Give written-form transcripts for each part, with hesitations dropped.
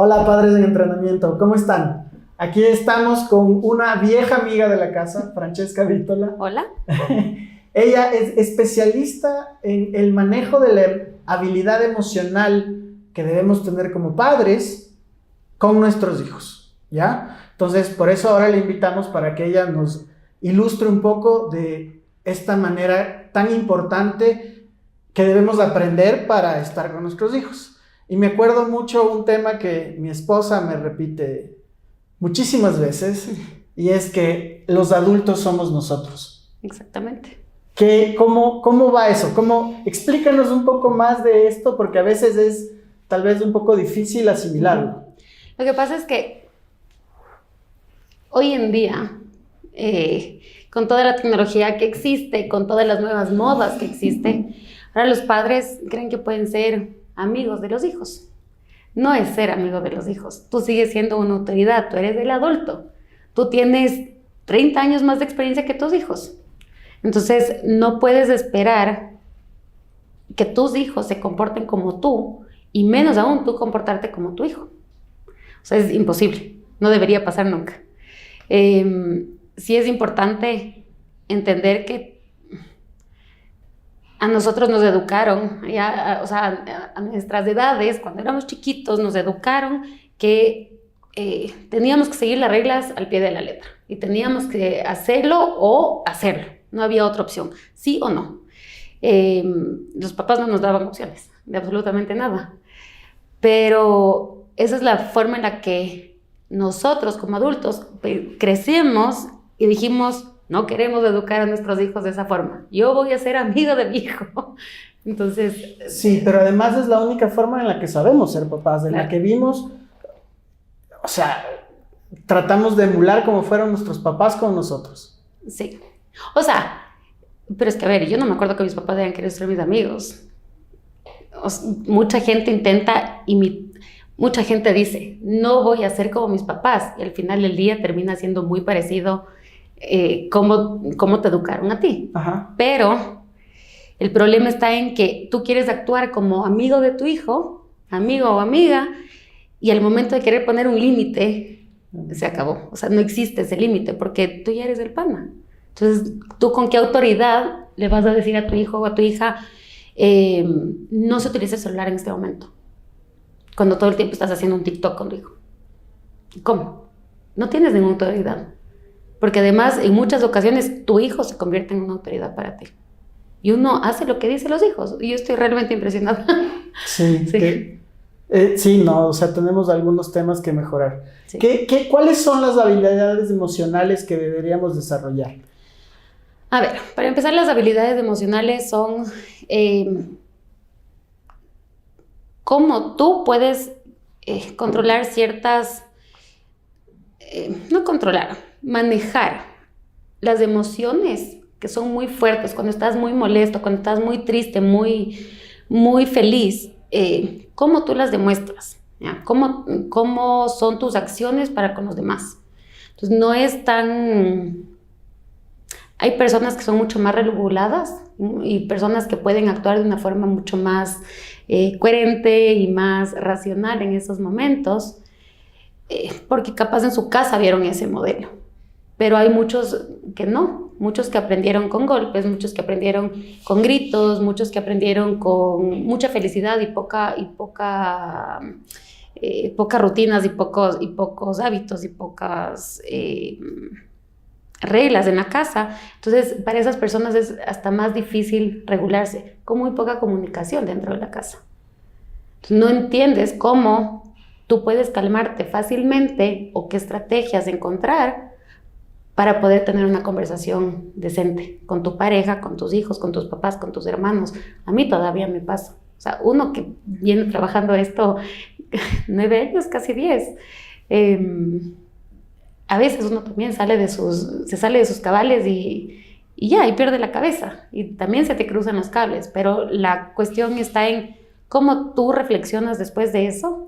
Hola padres en entrenamiento, ¿cómo están? Aquí estamos con una vieja amiga de la casa, Francesca Vítola. Hola. Ella es especialista en el manejo de la habilidad emocional que debemos tener como padres con nuestros hijos, ¿ya? Entonces, por eso ahora le invitamos para que ella nos ilustre un poco de esta manera tan importante que debemos aprender para estar con nuestros hijos. Y me acuerdo mucho un tema que mi esposa me repite muchísimas veces, y es que los adultos somos nosotros. Exactamente. ¿Cómo va eso? Explícanos un poco más de esto, porque a veces es tal vez un poco difícil asimilarlo. Lo que pasa es que hoy en día, con toda la tecnología que existe, con todas las nuevas modas que existen, ahora los padres creen que pueden ser amigos de los hijos. No es ser amigo de los hijos. Tú sigues siendo una autoridad, tú eres el adulto. Tú tienes 30 años más de experiencia que tus hijos. Entonces, no puedes esperar que tus hijos se comporten como tú, y menos aún tú comportarte como tu hijo. O sea, es imposible. No debería pasar nunca. Sí es importante entender que a nosotros nos educaron, a nuestras edades, cuando éramos chiquitos, nos educaron que teníamos que seguir las reglas al pie de la letra y teníamos que hacerlo o hacerlo. No había otra opción, sí o no. Los papás no nos daban opciones de absolutamente nada, pero esa es la forma en la que nosotros como adultos crecimos y dijimos: no queremos educar a nuestros hijos de esa forma. Yo voy a ser amigo de mi hijo. Entonces... Sí, pero además es la única forma en la que sabemos ser papás, en claro. la que vimos, o sea, tratamos de emular como fueron nuestros papás con nosotros. Sí. O sea, pero es que a ver, yo no me acuerdo que mis papás hayan querido ser mis amigos. Mucha gente intenta mucha gente dice: no voy a ser como mis papás, y al final del día termina siendo muy parecido cómo te educaron a ti. Ajá. Pero el problema está en que tú quieres actuar como amigo de tu hijo, amigo o amiga, y al momento de querer poner un límite, se acabó. O sea, no existe ese límite porque tú ya eres el pana. Entonces, ¿tú con qué autoridad le vas a decir a tu hijo o a tu hija: no se utilice el celular en este momento, cuando todo el tiempo estás haciendo un TikTok con tu hijo? ¿Cómo? No tienes ninguna autoridad. Porque además, en muchas ocasiones, tu hijo se convierte en una autoridad para ti. Y uno hace lo que dicen los hijos. Y yo estoy realmente impresionada. Sí. Sí. Sí, no, o sea, tenemos algunos temas que mejorar. Sí. ¿Cuáles son las habilidades emocionales que deberíamos desarrollar? A ver, para empezar, las habilidades emocionales son cómo tú puedes controlar ciertas... no controlar, manejar las emociones que son muy fuertes, cuando estás muy molesto, cuando estás muy triste, muy, muy feliz, cómo tú las demuestras, ¿ya? ¿Cómo son tus acciones para con los demás? Entonces, no es tan... Hay personas que son mucho más reguladas y personas que pueden actuar de una forma mucho más coherente y más racional en esos momentos, porque capaz en su casa vieron ese modelo. Pero hay muchos que no, muchos que aprendieron con golpes, muchos que aprendieron con gritos, muchos que aprendieron con mucha felicidad y pocas rutinas y pocos hábitos y pocas reglas en la casa. Entonces, para esas personas es hasta más difícil regularse, con muy poca comunicación dentro de la casa. Entonces, no entiendes cómo tú puedes calmarte fácilmente o qué estrategias encontrar para poder tener una conversación decente con tu pareja, con tus hijos, con tus papás, con tus hermanos. A mí todavía me pasa. O sea, uno que viene trabajando esto 9 años, casi 10, a veces uno también se sale de sus cabales y pierde la cabeza. Y también se te cruzan los cables. Pero la cuestión está en cómo tú reflexionas después de eso.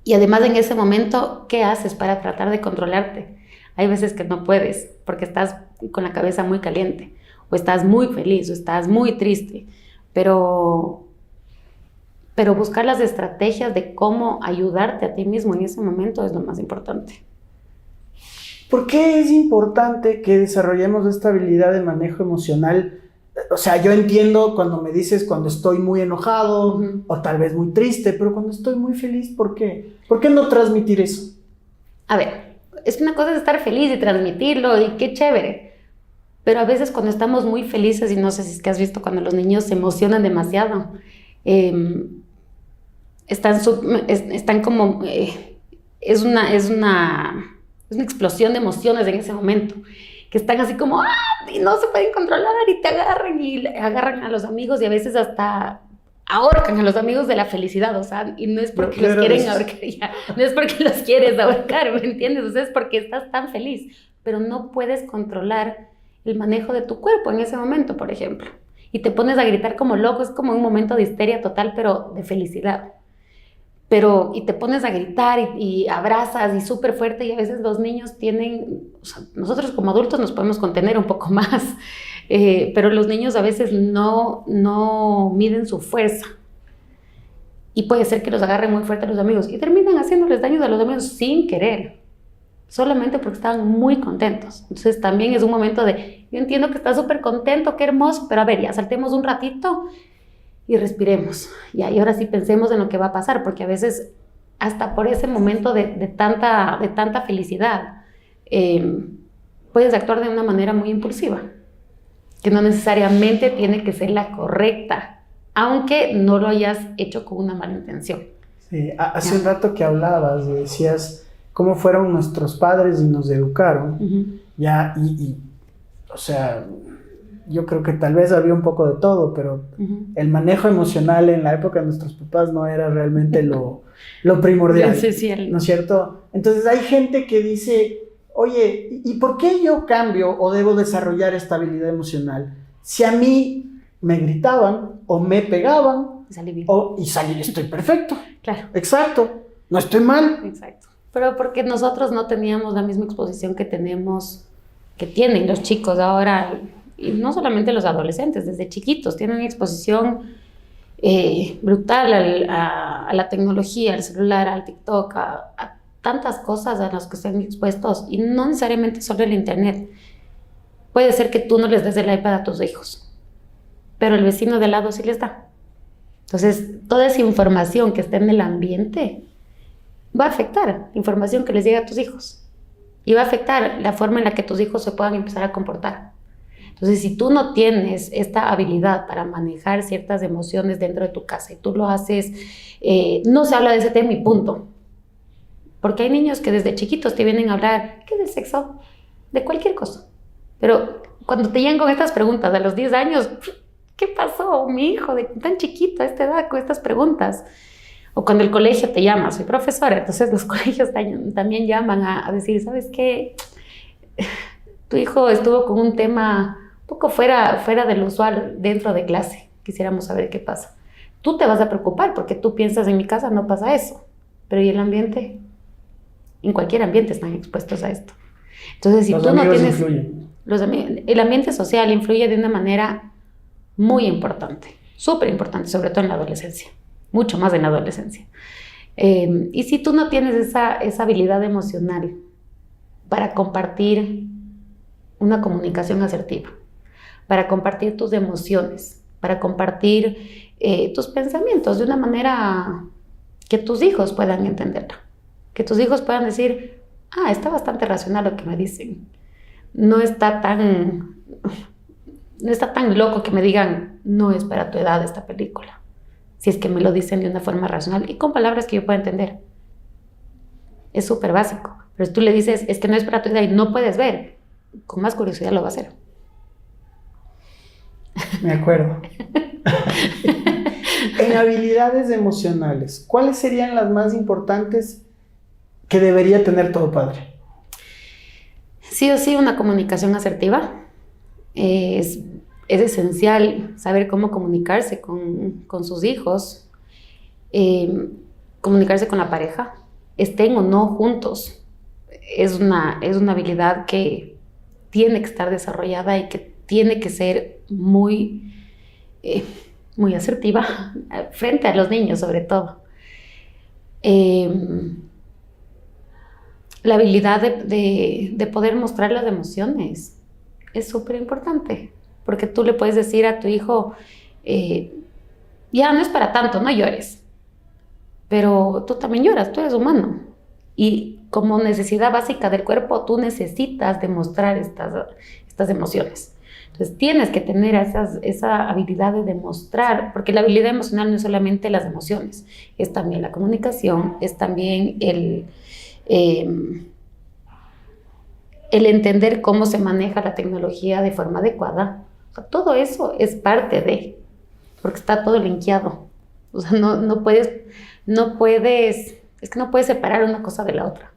Y además, en ese momento, ¿qué haces para tratar de controlarte? Hay veces que no puedes porque estás con la cabeza muy caliente, o estás muy feliz, o estás muy triste, pero pero buscar las estrategias de cómo ayudarte a ti mismo en ese momento es lo más importante. ¿Por qué es importante que desarrollemos esta habilidad de manejo emocional? O sea, yo entiendo cuando me dices cuando estoy muy enojado o tal vez muy triste, pero cuando estoy muy feliz, ¿por qué? ¿Por qué no transmitir eso? A ver, es una cosa de estar feliz y transmitirlo y qué chévere, pero a veces cuando estamos muy felices, y no sé si es que has visto cuando los niños se emocionan demasiado, están como, es una explosión de emociones en ese momento, que están así como, y no se pueden controlar y te agarran y agarran a los amigos y a veces hasta ahorcan a los amigos de la felicidad, o sea, y no es porque los quieren ahorcar, ya, no es porque los quieres ahorcar, ¿me entiendes? O sea, es porque estás tan feliz, pero no puedes controlar el manejo de tu cuerpo en ese momento, por ejemplo, y te pones a gritar como loco, es como un momento de histeria total, pero de felicidad. Y te pones a gritar y abrazas y súper fuerte, y a veces los niños tienen, o sea, nosotros como adultos nos podemos contener un poco más, pero los niños a veces no miden su fuerza y puede ser que los agarren muy fuerte a los amigos y terminan haciéndoles daños a los amigos sin querer, solamente porque estaban muy contentos. Entonces también es un momento de, yo entiendo que estás súper contento, qué hermoso, pero a ver, ya saltemos un ratito y respiremos, ya, y ahora sí pensemos en lo que va a pasar, porque a veces hasta por ese momento de tanta felicidad puedes actuar de una manera muy impulsiva, que no necesariamente tiene que ser la correcta, aunque no lo hayas hecho con una mala intención. Sí, hace un rato que hablabas y decías cómo fueron nuestros padres y nos educaron, ya, o sea, yo creo que tal vez había un poco de todo, pero el manejo emocional en la época de nuestros papás no era realmente lo primordial, ¿no es cierto? Entonces hay gente que dice, oye, ¿y por qué yo cambio o debo desarrollar esta habilidad emocional? Si a mí me gritaban o me pegaban, estoy perfecto. Claro. Exacto, no estoy mal. Exacto. Pero porque nosotros no teníamos la misma exposición que tienen los chicos ahora. Y no solamente los adolescentes, desde chiquitos tienen exposición brutal a la tecnología, al celular, al TikTok, a tantas cosas a las que están expuestos, y no necesariamente solo el internet. Puede ser que tú no les des el iPad a tus hijos, pero el vecino de al lado sí les da. Entonces, toda esa información que está en el ambiente va a afectar la información que les llega a tus hijos y va a afectar la forma en la que tus hijos se puedan empezar a comportar. Entonces, si tú no tienes esta habilidad para manejar ciertas emociones dentro de tu casa y tú lo haces, no se habla de ese tema y punto. Porque hay niños que desde chiquitos te vienen a hablar, ¿qué del sexo? De cualquier cosa. Pero cuando te llegan con estas preguntas a los 10 años, ¿qué pasó, mi hijo, de tan chiquito a esta edad, con estas preguntas? O cuando el colegio te llama, soy profesora, entonces los colegios también llaman a decir, ¿sabes qué? Tu hijo estuvo con un tema un poco fuera del usual dentro de clase. Quisiéramos saber qué pasa. Tú te vas a preocupar porque tú piensas, en mi casa no pasa eso. Pero ¿y el ambiente? En cualquier ambiente están expuestos a esto. Entonces, si tú no tienes... el ambiente social influye de una manera muy importante, súper importante, sobre todo en la adolescencia. Mucho más en la adolescencia. Y si tú no tienes esa habilidad emocional para compartir una comunicación asertiva, para compartir tus emociones, para compartir tus pensamientos de una manera que tus hijos puedan entenderlo, que tus hijos puedan decir, está bastante racional lo que me dicen, no está tan loco que me digan, no es para tu edad esta película, si es que me lo dicen de una forma racional y con palabras que yo pueda entender. Es súper básico, pero si tú le dices, es que no es para tu edad y no puedes ver, con más curiosidad lo va a hacer. Me acuerdo. En habilidades emocionales, ¿cuáles serían las más importantes que debería tener todo padre? Sí o sí, una comunicación asertiva. Es esencial saber cómo comunicarse con sus hijos, comunicarse con la pareja, estén o no juntos. Es una habilidad que tiene que estar desarrollada y que tiene que ser muy muy asertiva frente a los niños sobre todo. La habilidad de poder mostrar las emociones es súper importante, porque tú le puedes decir a tu hijo, ya no es para tanto, no llores, pero tú también lloras, tú eres humano, y como necesidad básica del cuerpo, tú necesitas demostrar estas emociones. Entonces tienes que tener esa habilidad de demostrar, porque la habilidad emocional no es solamente las emociones, es también la comunicación, es también el entender cómo se maneja la tecnología de forma adecuada. O sea, todo eso es parte de, porque está todo linkeado. O sea, no puedes, es que no puedes separar una cosa de la otra.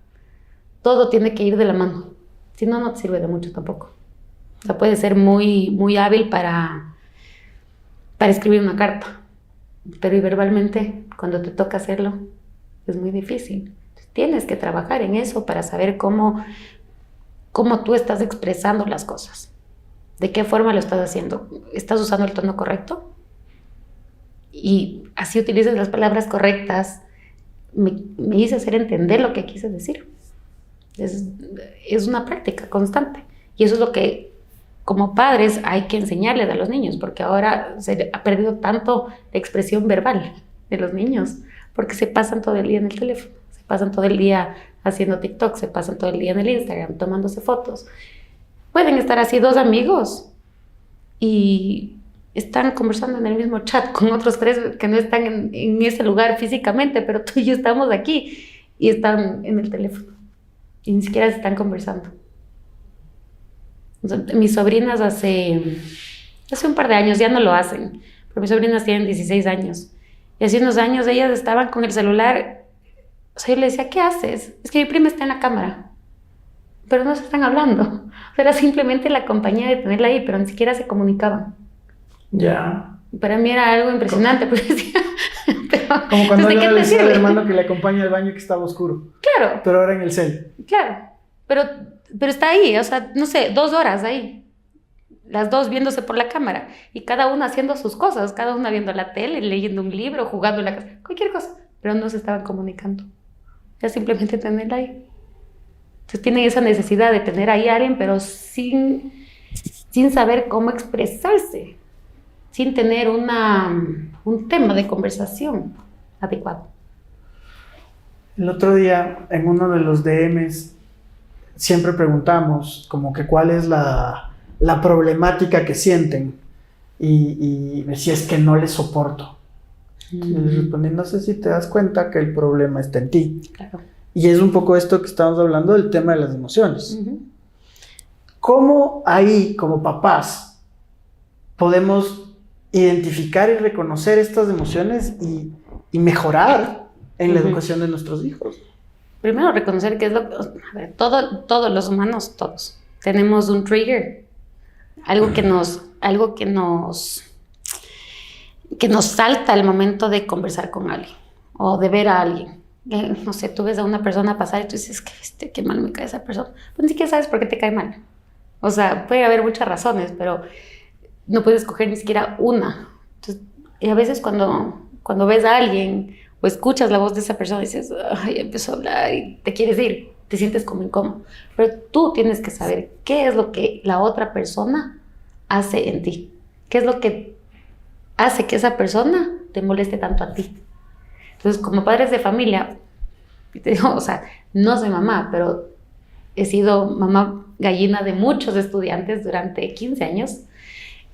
Todo tiene que ir de la mano, si no, no te sirve de mucho tampoco. O sea, puedes ser muy, muy hábil para escribir una carta, pero y verbalmente, cuando te toca hacerlo, es muy difícil. Tienes que trabajar en eso para saber cómo tú estás expresando las cosas. ¿De qué forma lo estás haciendo? ¿Estás usando el tono correcto? Y así utilices las palabras correctas. Me hice hacer entender lo que quise decir. Es una práctica constante. Y eso es lo que, como padres, hay que enseñarles a los niños, porque ahora se ha perdido tanto la expresión verbal de los niños, porque se pasan todo el día en el teléfono. Pasan todo el día haciendo TikTok, se pasan todo el día en el Instagram, tomándose fotos. Pueden estar así dos amigos y están conversando en el mismo chat con otros tres que no están en ese lugar físicamente, pero tú y yo estamos aquí y están en el teléfono y ni siquiera se están conversando. O sea, mis sobrinas hace un par de años ya no lo hacen, pero mis sobrinas tienen 16 años y hace unos años ellas estaban con el celular. O sea, yo le decía, ¿qué haces? Es que mi prima está en la cámara, pero no se están hablando. O sea, era simplemente la compañía de tenerla ahí, pero ni siquiera se comunicaban. Ya. Y para mí era algo impresionante, porque decía, pero, como cuando ¿de yo qué le te decía al sirve? hermano que le acompaña al baño que estaba oscuro. Claro, Pero ahora en el cel. claro. Pero está ahí, o sea, no sé, 2 horas ahí. Las dos viéndose por la cámara. Y cada una haciendo sus cosas. Cada una viendo la tele, leyendo un libro, jugando en la casa. Cualquier cosa. Pero no se estaban comunicando. Ya simplemente tenerla ahí. Entonces tienen esa necesidad de tener ahí a alguien, pero sin saber cómo expresarse, sin tener un tema de conversación adecuado. El otro día, en uno de los DMs, siempre preguntamos como que cuál es la problemática que sienten. Y me decía, es que no les soporto. Y les respondí, no sé si te das cuenta que el problema está en ti. Claro. Y es un poco esto que estamos hablando del tema de las emociones. Uh-huh. ¿Cómo ahí, como papás, podemos identificar y reconocer estas emociones y mejorar en la educación de nuestros hijos? Primero, reconocer que es lo que... A ver, todos los humanos, todos, tenemos un trigger. Algo que nos salta al momento de conversar con alguien o de ver a alguien. No sé, tú ves a una persona pasar y tú dices, qué mal me cae esa persona. Pues ni siquiera sabes por qué te cae mal. O sea, puede haber muchas razones, pero no puedes escoger ni siquiera una. Entonces, y a veces cuando ves a alguien o escuchas la voz de esa persona, dices, ay, empezó a hablar y te quieres ir, te sientes como incómodo. Pero tú tienes que saber qué es lo que la otra persona hace en ti. ¿Qué es lo que hace que esa persona te moleste tanto a ti? Entonces, como padres de familia, te digo, o sea, no soy mamá, pero he sido mamá gallina de muchos estudiantes durante 15 años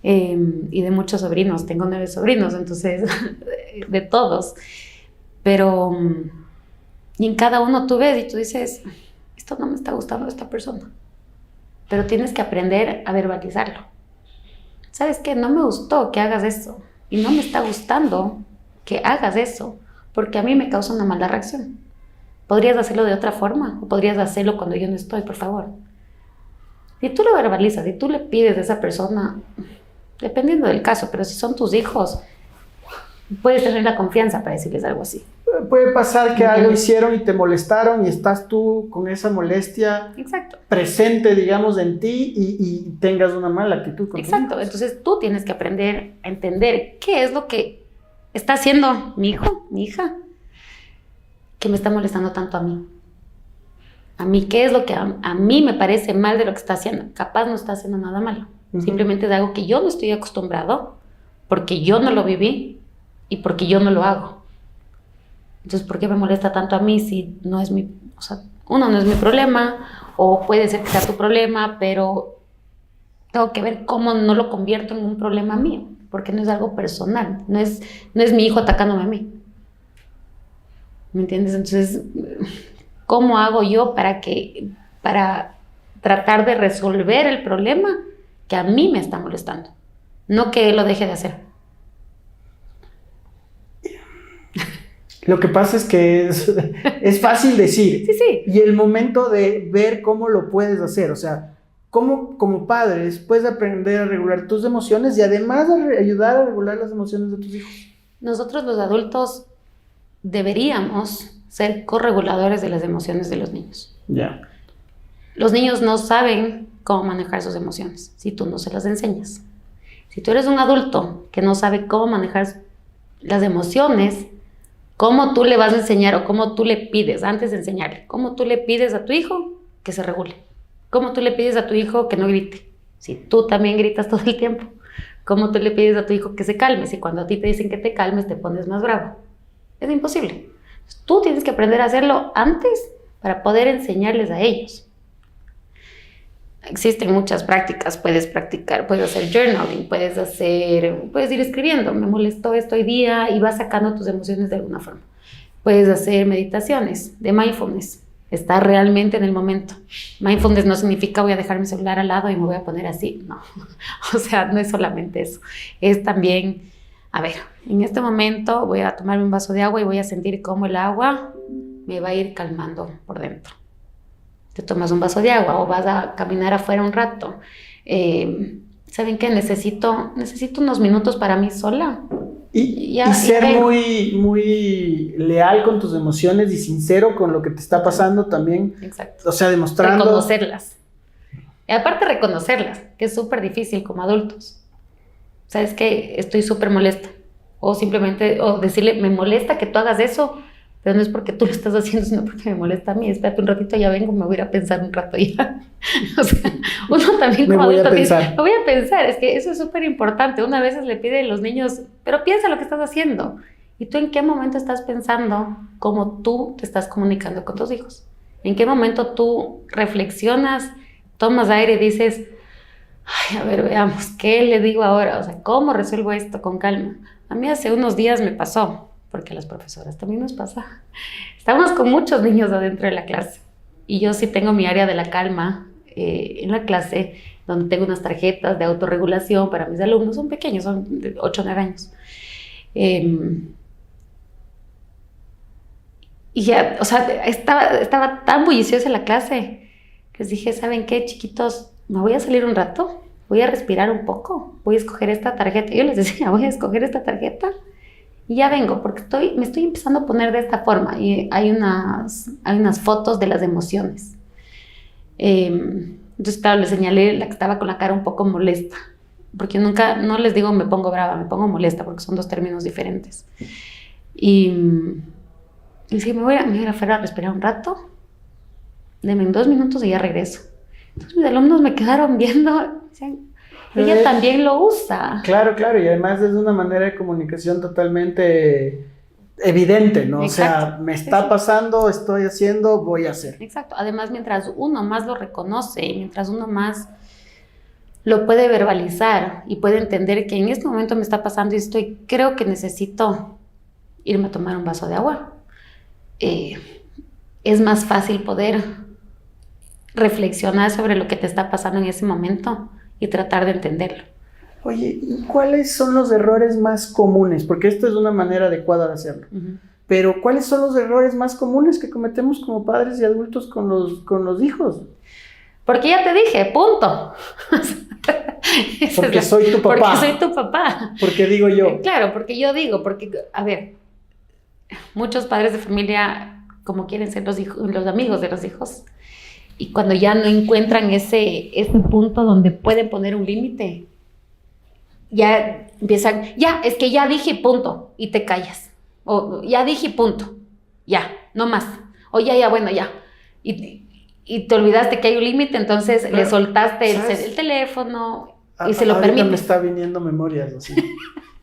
y de muchos sobrinos. Tengo 9 sobrinos, entonces, de todos. Pero, y en cada uno tú ves y tú dices, esto no me está gustando de esta persona. Pero tienes que aprender a verbalizarlo. ¿Sabes qué? No me gustó que hagas eso. Y no me está gustando que hagas eso, porque a mí me causa una mala reacción. ¿Podrías hacerlo de otra forma? ¿O podrías hacerlo cuando yo no estoy, por favor? Si tú lo verbalizas, si tú le pides a esa persona, dependiendo del caso, pero si son tus hijos, puedes tener la confianza para decirles algo así. Puede pasar que algo ¿Entiendes? hicieron y te molestaron y estás tú con esa molestia Exacto. presente, digamos, en ti y tengas una mala actitud con tus Exacto. hijos. Entonces tú tienes que aprender a entender qué es lo que está haciendo mi hijo, mi hija, que me está molestando tanto a mí. A mí, ¿qué es lo que a mí me parece mal de lo que está haciendo? Capaz no está haciendo nada malo. Ujú. Simplemente es algo que yo no estoy acostumbrado, porque yo no lo viví y porque yo no lo hago. Entonces, ¿por qué me molesta tanto a mí si no es mi, o sea, uno no es mi problema, o puede ser que sea tu problema, pero tengo que ver cómo no lo convierto en un problema mío, porque no es algo personal, no es mi hijo atacándome a mí. ¿Me entiendes? Entonces, ¿cómo hago yo para tratar de resolver el problema que a mí me está molestando? No que él lo deje de hacer. Lo que pasa es que es fácil decir. Sí, sí. Y el momento de ver cómo lo puedes hacer, o sea, cómo como padres puedes aprender a regular tus emociones y además ayudar a regular las emociones de tus hijos. Nosotros los adultos deberíamos ser correguladores de las emociones de los niños. Ya. Los niños no saben cómo manejar sus emociones si tú no se las enseñas. Si tú eres un adulto que no sabe cómo manejar las emociones, ¿cómo tú le vas a enseñar o cómo tú le pides, antes de enseñarle, cómo tú le pides a tu hijo que se regule? ¿Cómo tú le pides a tu hijo que no grite? Si tú también gritas todo el tiempo. ¿Cómo tú le pides a tu hijo que se calme? Si cuando a ti te dicen que te calmes te pones más bravo. Es imposible. Tú tienes que aprender a hacerlo antes para poder enseñarles a ellos. Existen muchas prácticas, puedes practicar, puedes hacer journaling, puedes ir escribiendo, me molestó esto hoy día y vas sacando tus emociones de alguna forma. Puedes hacer meditaciones de mindfulness, estar realmente en el momento. Mindfulness no significa voy a dejar mi celular al lado y me voy a poner así, no. O sea, no es solamente eso, es también, a ver, en este momento voy a tomarme un vaso de agua y voy a sentir cómo el agua me va a ir calmando por dentro. Te tomas un vaso de agua o vas a caminar afuera un rato. ¿Saben qué? Necesito unos minutos para mí sola. Y ser muy leal con tus emociones y sincero con lo que te está pasando también. Exacto. O sea, demostrando... Reconocerlas. Y aparte reconocerlas, que es súper difícil como adultos. ¿Sabes qué? Estoy súper molesta. O simplemente, o decirle, me molesta que tú hagas eso, pero no es porque tú lo estás haciendo, sino porque me molesta a mí. Espérate un ratito, ya vengo, me voy a ir a pensar un rato ya. O sea, uno también como adulto dice, me voy a pensar. Es que eso es súper importante. Una vez le pide a los niños, pero piensa lo que estás haciendo. ¿Y tú en qué momento estás pensando cómo tú te estás comunicando con tus hijos? ¿En qué momento tú reflexionas, tomas aire y dices, ay, a ver, veamos, ¿qué le digo ahora? O sea, ¿cómo resuelvo esto con calma? A mí hace unos días me pasó, porque a las profesoras también nos pasa. Estábamos con muchos niños adentro de la clase y yo sí tengo mi área de la calma en la clase, donde tengo unas tarjetas de autorregulación para mis alumnos, son pequeños, son de 8 o 9 años. Y ya, o sea, estaba tan bulliciosa la clase que les dije, ¿saben qué, chiquitos? Me voy a salir un rato, voy a respirar un poco, voy a escoger esta tarjeta. Yo les decía, voy a escoger esta tarjeta y ya vengo, porque me estoy empezando a poner de esta forma. Y hay unas fotos de las emociones. Entonces, claro, les señalé la que estaba con la cara un poco molesta, porque yo nunca, no les digo me pongo brava, me pongo molesta, porque son dos términos diferentes. Y dije, me voy a ir afuera a respirar un rato, denme 2 minutos y ya regreso. Entonces mis alumnos me quedaron viendo, decían, ella también lo usa. Claro, y además es una manera de comunicación totalmente evidente, ¿no? Exacto. O sea, me está pasando, estoy haciendo, voy a hacer. Exacto, además mientras uno más lo reconoce, mientras uno más lo puede verbalizar y puede entender que en este momento me está pasando y creo que necesito irme a tomar un vaso de agua, es más fácil poder reflexionar sobre lo que te está pasando en ese momento y tratar de entenderlo. Oye, ¿y cuáles son los errores más comunes? Porque esto es una manera adecuada de hacerlo. Uh-huh. Pero ¿cuáles son los errores más comunes que cometemos como padres y adultos con los hijos? Porque ya te dije, punto. Porque soy tu papá. Porque soy tu papá. Porque digo yo. Claro, porque yo digo, porque, a ver, muchos padres de familia, como quieren ser los hijos, los amigos de los hijos, y cuando ya no encuentran ese punto donde pueden poner un límite, ya empiezan, ya, es que ya dije punto, y te callas. O ya dije punto, ya, no más. O ya, bueno, ya. Y te olvidaste que hay un límite, entonces le soltaste el teléfono y se lo permite. Me está viniendo memorias así.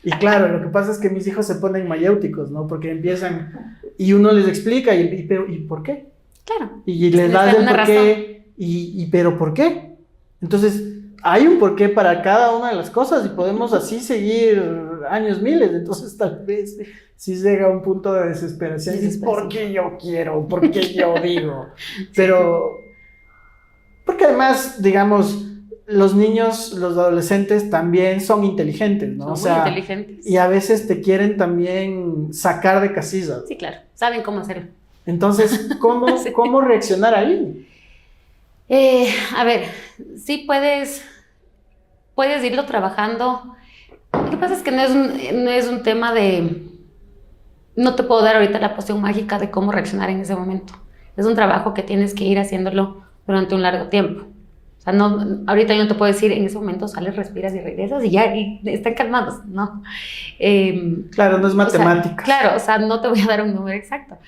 Y claro, lo que pasa es que mis hijos se ponen mayéuticos, ¿no? Porque empiezan, y uno les explica, pero ¿y por qué? Claro. Y les das el por qué, pero ¿por qué? Entonces, hay un porqué para cada una de las cosas y podemos así seguir años miles. Entonces, tal vez sí llega a un punto de desesperación. Y ¿por qué yo quiero? ¿Por qué yo digo? Pero, porque además, digamos, los niños, los adolescentes también son inteligentes, ¿no? Son muy inteligentes. Y a veces te quieren también sacar de casillas. Sí, claro. Saben cómo hacerlo. Entonces, ¿cómo reaccionar ahí? A ver, sí puedes irlo trabajando. Lo que pasa es que no es un tema de... No te puedo dar ahorita la poción mágica de cómo reaccionar en ese momento. Es un trabajo que tienes que ir haciéndolo durante un largo tiempo. O sea, ahorita yo no te puedo decir, en ese momento sales, respiras y regresas y ya, y están calmados, ¿no? Claro, no es matemática. Claro, o sea, no te voy a dar un número exacto.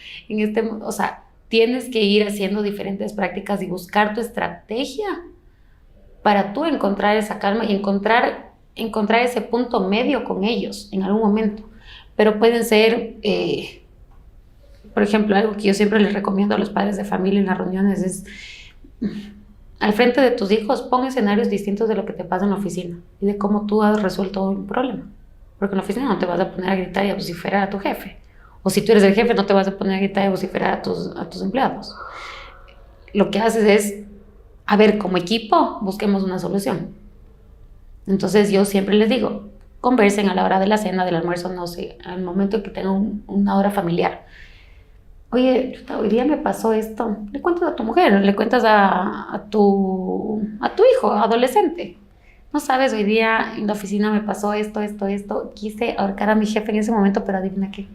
O sea, tienes que ir haciendo diferentes prácticas y buscar tu estrategia para tú encontrar esa calma y encontrar ese punto medio con ellos en algún momento. Pero pueden ser, por ejemplo, algo que yo siempre les recomiendo a los padres de familia en las reuniones es, al frente de tus hijos, pon escenarios distintos de lo que te pasa en la oficina y de cómo tú has resuelto un problema. Porque en la oficina no te vas a poner a gritar y a vociferar a tu jefe. O si tú eres el jefe, no te vas a poner a gritar y a vociferar a tus empleados. Lo que haces es, a ver, como equipo, busquemos una solución. Entonces yo siempre les digo, conversen a la hora de la cena, del almuerzo, no sé, al momento que tengan una hora familiar. Oye, hoy día me pasó esto. Le cuentas a tu mujer, le cuentas a tu hijo, adolescente. No sabes, hoy día en la oficina me pasó esto. Quise ahorcar a mi jefe en ese momento, pero adivina qué.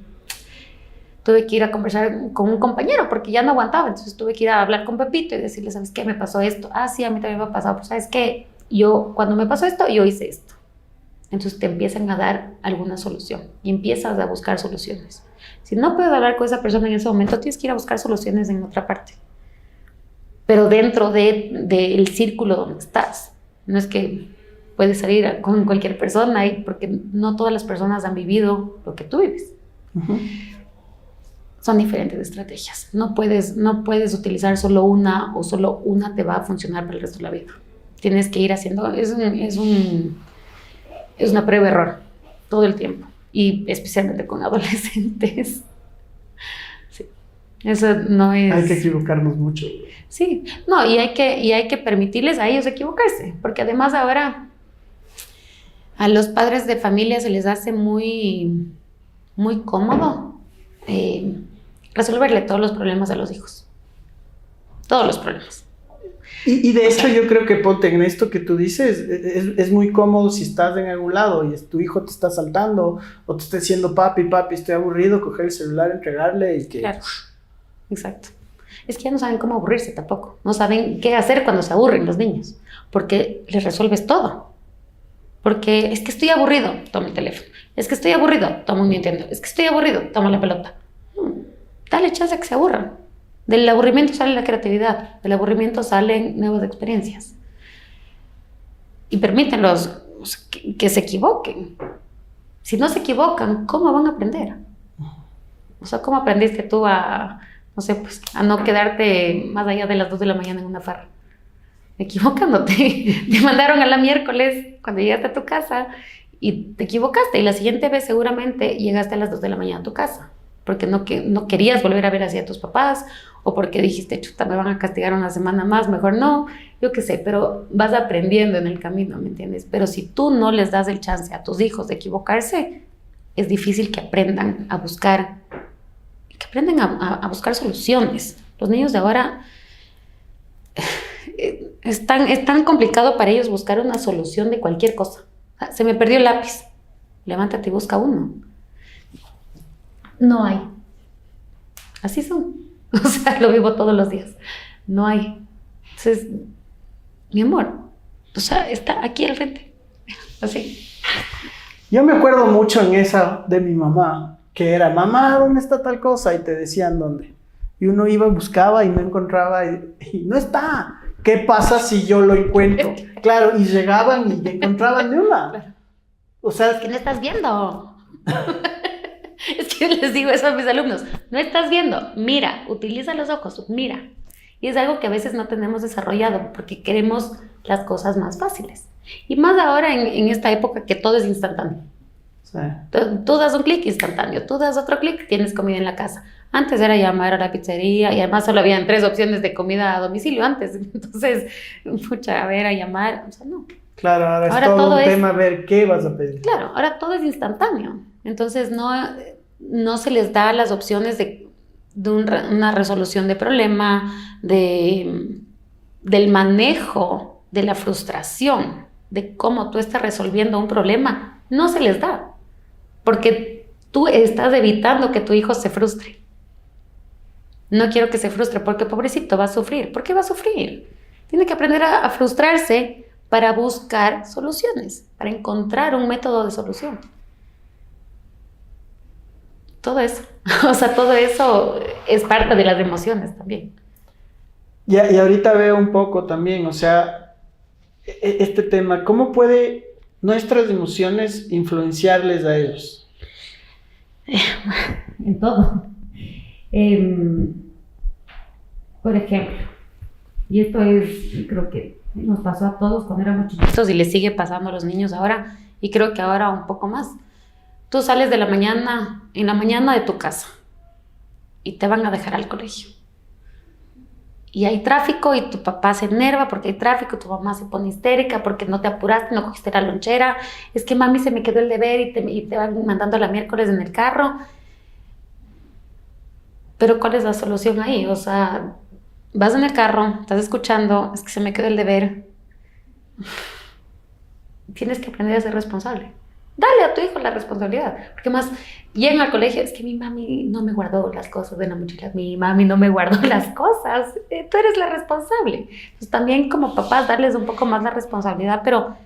Tuve que ir a conversar con un compañero porque ya no aguantaba. Entonces tuve que ir a hablar con Pepito y decirle, ¿sabes qué? Me pasó esto. Ah, sí, a mí también me ha pasado. Pues, ¿sabes qué? Cuando me pasó esto, yo hice esto. Entonces te empiezan a dar alguna solución y empiezas a buscar soluciones. Si no puedes hablar con esa persona en ese momento, tienes que ir a buscar soluciones en otra parte. Pero dentro del círculo donde estás. No es que puedes salir con cualquier persona, porque no todas las personas han vivido lo que tú vives. Uh-huh. Son diferentes estrategias. No puedes utilizar solo una o solo una te va a funcionar para el resto de la vida. Tienes que ir haciendo... Es una prueba de error todo el tiempo. Y especialmente con adolescentes. Sí. Eso no es... Hay que equivocarnos mucho. Sí. No, y hay que permitirles a ellos equivocarse. Porque además ahora a los padres de familia se les hace muy, muy cómodo resolverle todos los problemas a los hijos. Todos los problemas. Y de hecho yo creo que ponte en esto que tú dices, es muy cómodo si estás en algún lado y tu hijo te está saltando o te está diciendo papi, estoy aburrido, coger el celular, entregarle y que... Claro, exacto. Es que ya no saben cómo aburrirse tampoco, no saben qué hacer cuando se aburren los niños, porque les resuelves todo. Porque es que estoy aburrido, toma el teléfono. Es que estoy aburrido, toma un Nintendo. Es que estoy aburrido, toma la pelota. Dale chance a que se aburran. Del aburrimiento sale la creatividad, del aburrimiento salen nuevas experiencias. Y permítanlos que se equivoquen. Si no se equivocan, ¿cómo van a aprender? O sea, ¿cómo aprendiste tú a no quedarte más allá de las 2 de la mañana en una farra? Equivocándote. Te mandaron a la miércoles cuando llegaste a tu casa y te equivocaste. Y la siguiente vez seguramente llegaste a las 2 de la mañana a tu casa. Porque no querías volver a ver así a tus papás, o porque dijiste, chuta, me van a castigar una semana más, mejor no, yo qué sé, pero vas aprendiendo en el camino, ¿me entiendes? Pero si tú no les das el chance a tus hijos de equivocarse, es difícil que aprendan a buscar, a buscar soluciones. Los niños de ahora es tan complicado para ellos buscar una solución de cualquier cosa. Se me perdió el lápiz, levántate y busca uno. No hay. Así son. O sea, lo vivo todos los días. No hay. Entonces, mi amor, o sea, está aquí al frente. Así. Yo me acuerdo mucho en esa de mi mamá, que era, mamá, ¿dónde está tal cosa? Y te decían dónde. Y uno iba, buscaba y no encontraba y no está. ¿Qué pasa si yo lo encuentro? Claro, y llegaban y encontraban de una. Claro. O sea, Es que no estás viendo. Es que les digo eso a mis alumnos. No estás viendo. Mira, utiliza los ojos. Mira. Y es algo que a veces no tenemos desarrollado porque queremos las cosas más fáciles. Y más ahora en esta época que todo es instantáneo. sí. Tú das un clic instantáneo, tú das otro clic, tienes comida en la casa. Antes era llamar a la pizzería y además solo habían 3 opciones de comida a domicilio antes. Entonces, pucha, a ver, a llamar, o sea, no. Claro, ahora es Ahora todo todo un es- tema ver qué vas a pedir. Claro, ahora todo es instantáneo. Entonces, no se les da las opciones de una resolución de problema, del manejo de la frustración, de cómo tú estás resolviendo un problema. No se les da. Porque tú estás evitando que tu hijo se frustre. No quiero que se frustre porque pobrecito va a sufrir. ¿Por qué va a sufrir? Tiene que aprender a frustrarse para buscar soluciones, para encontrar un método de solución. Todo eso. O sea, todo eso es parte de las emociones también. Y ahorita veo un poco también, o sea, este tema, ¿cómo puede nuestras emociones influenciarles a ellos? En todo. Por ejemplo, y esto es, creo que nos pasó a todos cuando éramos chiquitos y les sigue pasando a los niños ahora, y creo que ahora un poco más. Tú sales en la mañana de tu casa y te van a dejar al colegio. Y hay tráfico y tu papá se enerva porque hay tráfico, tu mamá se pone histérica porque no te apuraste, no cogiste la lonchera, es que mami se me quedó el deber y te van mandando la miércoles en el carro. Pero ¿cuál es la solución ahí? O sea, vas en el carro, estás escuchando, es que se me quedó el deber. Tienes que aprender a ser responsable. Dale a tu hijo la responsabilidad. Porque más, llegan al colegio, es que mi mami no me guardó las cosas de la mochila, mi mami no me guardó las cosas, tú eres la responsable. Entonces también como papás darles un poco más la responsabilidad, pero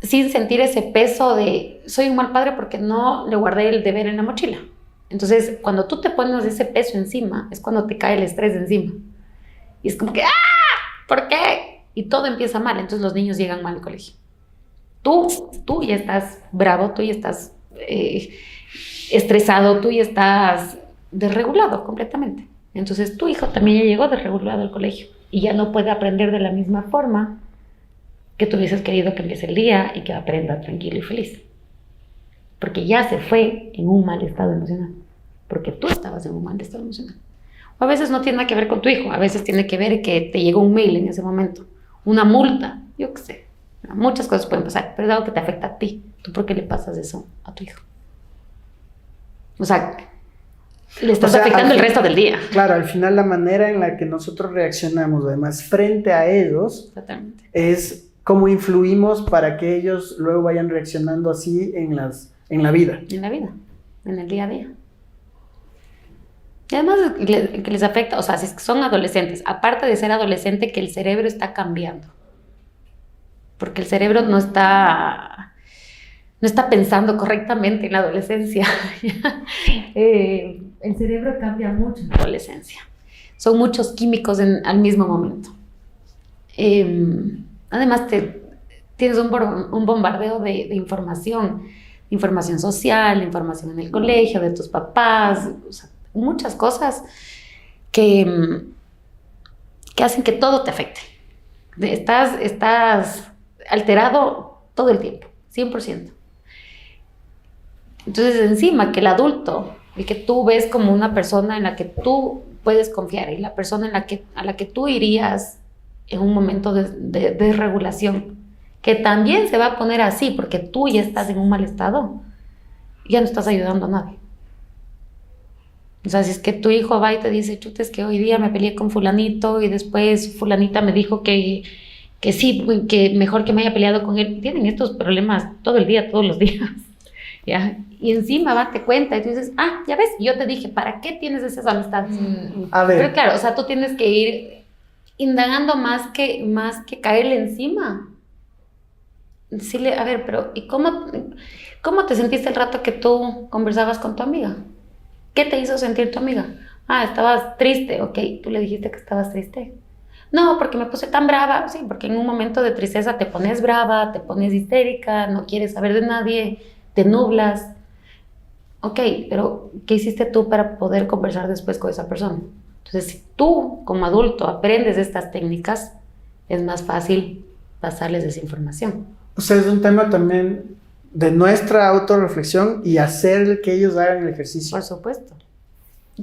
sin sentir ese peso de soy un mal padre porque no le guardé el deber en la mochila. Entonces cuando tú te pones ese peso encima, es cuando te cae el estrés encima. Y es como que, ¡ah! ¿Por qué? Y todo empieza mal, entonces los niños llegan mal al colegio. Tú ya estás bravo, tú ya estás estresado, tú ya estás desregulado completamente. Entonces tu hijo también ya llegó desregulado al colegio y ya no puede aprender de la misma forma que tú hubieses querido que empiece el día y que aprenda tranquilo y feliz. Porque ya se fue en un mal estado emocional. Porque tú estabas en un mal estado emocional. O a veces no tiene nada que ver con tu hijo, a veces tiene que ver que te llegó un mail en ese momento, una multa, yo qué sé. Muchas cosas pueden pasar, pero es algo que te afecta a ti. ¿Tú por qué le pasas eso a tu hijo? O sea, le estás afectando el resto del día. Claro, al final la manera en la que nosotros reaccionamos, además, frente a ellos, Totalmente. es cómo influimos para que ellos luego vayan reaccionando así en la vida. En la vida, en el día a día. Y además que les afecta, o sea, si son adolescentes, aparte de ser adolescente, que el cerebro está cambiando. Porque el cerebro no está pensando correctamente en la adolescencia. El cerebro cambia mucho en la adolescencia. Son muchos químicos al mismo momento. Además, tienes un bombardeo de información social, información en el colegio, de tus papás, o sea, muchas cosas que hacen que todo te afecte. Estás alterado todo el tiempo, 100%. Entonces, encima que el adulto, el que tú ves como una persona en la que tú puedes confiar y la persona a la que tú irías en un momento de desregulación, que también se va a poner así porque tú ya estás en un mal estado, ya no estás ayudando a nadie. O sea, si es que tu hijo va y te dice, chuta, es que hoy día me peleé con fulanito y después fulanita me dijo que sí, que mejor que me haya peleado con él. Tienen estos problemas todo el día, todos los días. ¿ya? Y encima date cuenta y tú dices, ya ves, yo te dije, ¿para qué tienes esas amistades? A ver. Pero claro, o sea, tú tienes que ir indagando más que caerle encima. Decirle, a ver, pero ¿y cómo te sentiste el rato que tú conversabas con tu amiga? ¿Qué te hizo sentir tu amiga? Estabas triste, ok, tú le dijiste que estabas triste. No, porque me puse tan brava. Sí, porque en un momento de tristeza te pones brava, te pones histérica, no quieres saber de nadie, te nublas. Ok, pero ¿qué hiciste tú para poder conversar después con esa persona? Entonces, si tú como adulto aprendes estas técnicas, es más fácil pasarles esa información. O sea, es un tema también de nuestra autorreflexión y hacer que ellos hagan el ejercicio. Por supuesto.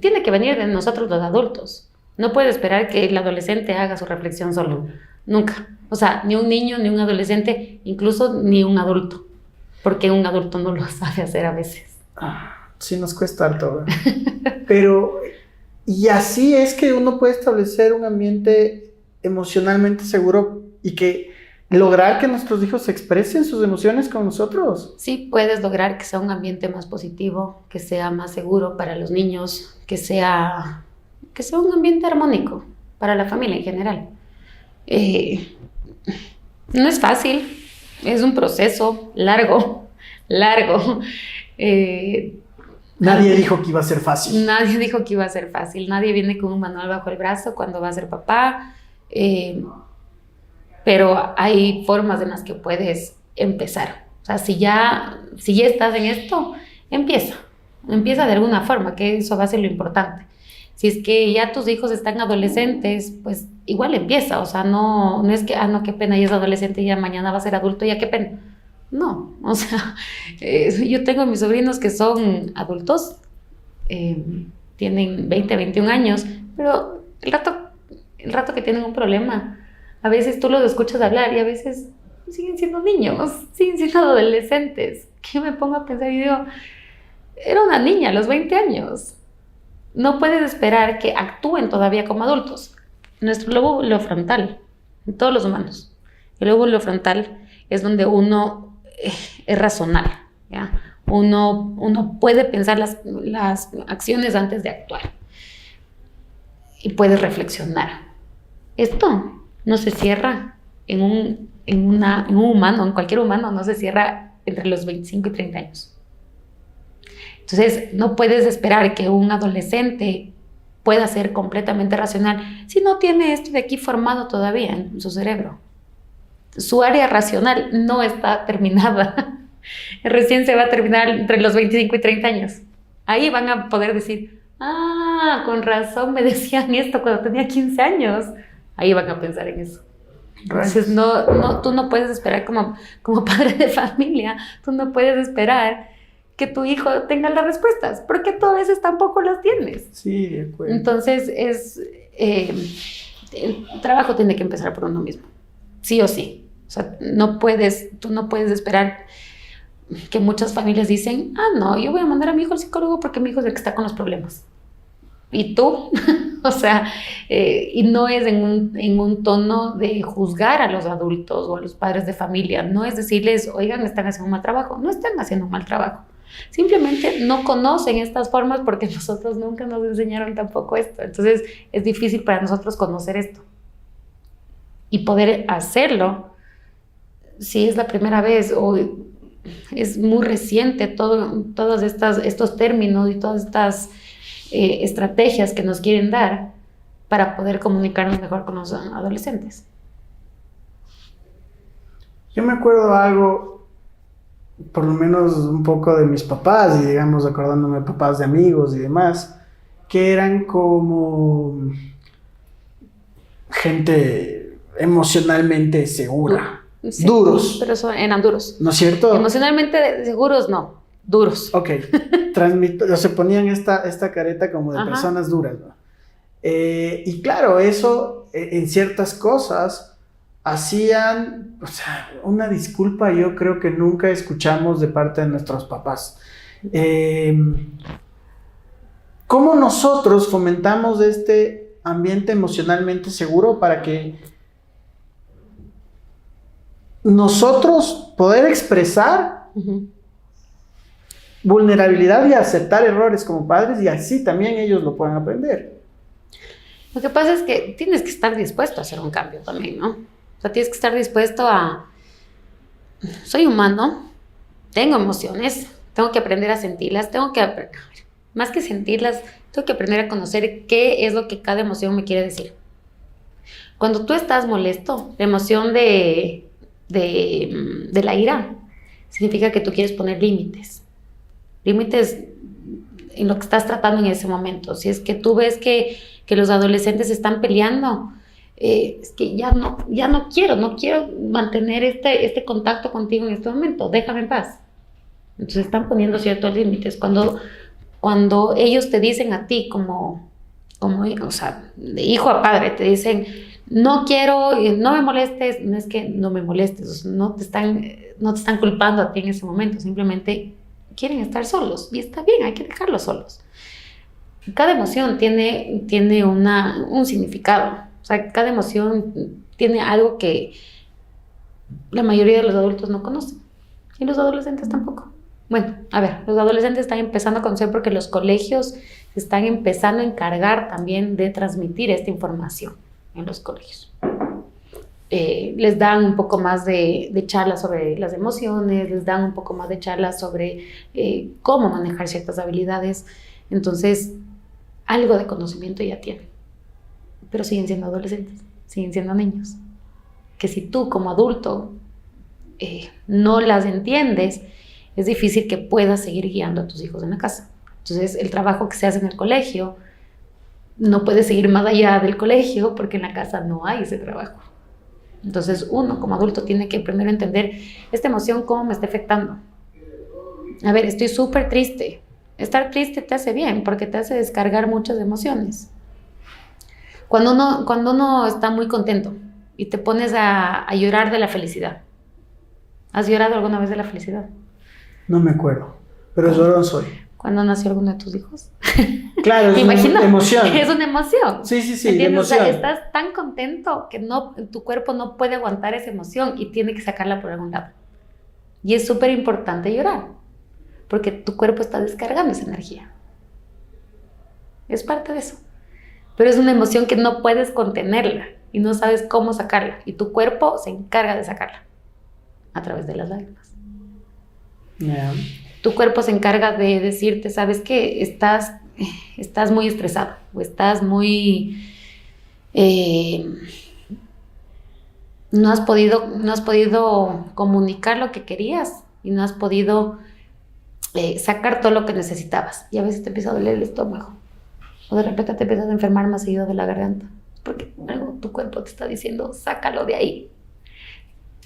Tiene que venir de nosotros los adultos. No puede esperar que el adolescente haga su reflexión solo. Nunca. O sea, ni un niño, ni un adolescente, incluso ni un adulto. Porque un adulto no lo sabe hacer a veces. Sí, nos cuesta harto, ¿verdad? Pero, y así es que uno puede establecer un ambiente emocionalmente seguro y que lograr que nuestros hijos expresen sus emociones con nosotros. Sí, puedes lograr que sea un ambiente más positivo, que sea más seguro para los niños, que sea un ambiente armónico para la familia en general. No es fácil, es un proceso largo. Nadie dijo que iba a ser fácil. Nadie dijo que iba a ser fácil. Nadie viene con un manual bajo el brazo cuando va a ser papá. Pero hay formas en las que puedes empezar. O sea, si ya estás en esto, empieza de alguna forma, que eso va a ser lo importante. Si es que ya tus hijos están adolescentes, pues igual empieza. O sea, no es que, no, qué pena, ya es adolescente y ya mañana va a ser adulto, ya qué pena. No, o sea, yo tengo mis sobrinos que son adultos, tienen 20, 21 años, pero el rato que tienen un problema, a veces tú los escuchas hablar y a veces siguen siendo niños, siguen siendo adolescentes. Que me pongo a pensar y digo, era una niña a los 20 años. No puedes esperar que actúen todavía como adultos. Nuestro lóbulo frontal, en todos los humanos, el lóbulo frontal es donde uno es racional, ¿ya? Uno puede pensar las acciones antes de actuar y puedes reflexionar. Esto no se cierra en un humano, en cualquier humano, no se cierra entre los 25 y 30 años. Entonces, no puedes esperar que un adolescente pueda ser completamente racional si no tiene esto de aquí formado todavía en su cerebro. Su área racional no está terminada. Recién se va a terminar entre los 25 y 30 años. Ahí van a poder decir, con razón me decían esto cuando tenía 15 años. Ahí van a pensar en eso. Entonces, tú no puedes esperar como padre de familia, tú no puedes esperar que tu hijo tenga las respuestas, porque tú a veces tampoco las tienes. Sí, de acuerdo. Entonces, el trabajo tiene que empezar por uno mismo, sí o sí. O sea, tú no puedes esperar que muchas familias dicen, no, yo voy a mandar a mi hijo al psicólogo porque mi hijo es el que está con los problemas. ¿Y tú? O sea, y no es en un tono de juzgar a los adultos o a los padres de familia, no es decirles, oigan, están haciendo un mal trabajo. No están haciendo un mal trabajo. Simplemente no conocen estas formas porque nosotros nunca nos enseñaron tampoco esto. Entonces es difícil para nosotros conocer esto y poder hacerlo si es la primera vez o es muy reciente todos estos términos y todas estas estrategias que nos quieren dar para poder comunicarnos mejor con los adolescentes. Yo me acuerdo algo, por lo menos un poco de mis papás, y digamos acordándome de papás de amigos y demás, que eran como gente emocionalmente segura. Sí, duros. Pero eran duros. ¿No es cierto? Emocionalmente seguros, no. Duros. Ok. Se ponían esta careta como de personas duras, ¿no? Y claro, eso en ciertas cosas hacían, o sea, una disculpa yo creo que nunca escuchamos de parte de nuestros papás. ¿Cómo nosotros fomentamos este ambiente emocionalmente seguro para que nosotros poder expresar vulnerabilidad y aceptar errores como padres y así también ellos lo puedan aprender. Lo que pasa es que tienes que estar dispuesto a hacer un cambio también, ¿no? O sea, tienes que estar dispuesto a... Soy humano, tengo emociones, tengo que aprender a sentirlas, más que sentirlas, tengo que aprender a conocer qué es lo que cada emoción me quiere decir. Cuando tú estás molesto, la emoción de la ira significa que tú quieres poner límites. Límites en lo que estás tratando en ese momento. Si es que tú ves que los adolescentes están peleando, es que ya no quiero mantener este contacto contigo en este momento, déjame en paz. Entonces están poniendo ciertos límites. Cuando ellos te dicen a ti como, o sea, de hijo a padre, te dicen, no quiero, no me molestes, no es que no me molestes, o sea, no te están culpando a ti en ese momento, simplemente quieren estar solos y está bien, hay que dejarlos solos. Cada emoción tiene un significado, o sea, cada emoción tiene algo que la mayoría de los adultos no conocen y los adolescentes tampoco. Bueno, a ver, los adolescentes están empezando a conocer porque los colegios se están empezando a encargar también de transmitir esta información en los colegios. Les dan un poco más de charlas sobre las emociones, les dan un poco más de charlas sobre cómo manejar ciertas habilidades. Entonces, algo de conocimiento ya tienen, pero siguen siendo adolescentes, siguen siendo niños. Que si tú como adulto no las entiendes, es difícil que puedas seguir guiando a tus hijos en la casa. Entonces, el trabajo que se hace en el colegio no puede seguir más allá del colegio porque en la casa no hay ese trabajo. Entonces, uno como adulto tiene que primero entender esta emoción, cómo me está afectando. A ver, estoy súper triste. Estar triste te hace bien porque te hace descargar muchas emociones. Cuando uno está muy contento y te pones a llorar de la felicidad. ¿Has llorado alguna vez de la felicidad? No me acuerdo, pero llorón soy. ¿Cuándo nació alguno de tus hijos? Claro, es una emoción. Es una emoción. Sí, ¿Entiendes? emoción. O sea, estás tan contento que tu cuerpo no puede aguantar esa emoción y tiene que sacarla por algún lado. Y es súper importante llorar, porque tu cuerpo está descargando esa energía. Es parte de eso. Pero es una emoción que no puedes contenerla y no sabes cómo sacarla. Y tu cuerpo se encarga de sacarla a través de las lágrimas. Yeah. Tu cuerpo se encarga de decirte, ¿sabes qué? Estás muy estresado o estás muy... no has podido comunicar lo que querías y no has podido sacar todo lo que necesitabas. Y a veces te empieza a doler el estómago o de repente te empiezas a enfermar más seguido de la garganta porque algo tu cuerpo te está diciendo, sácalo de ahí.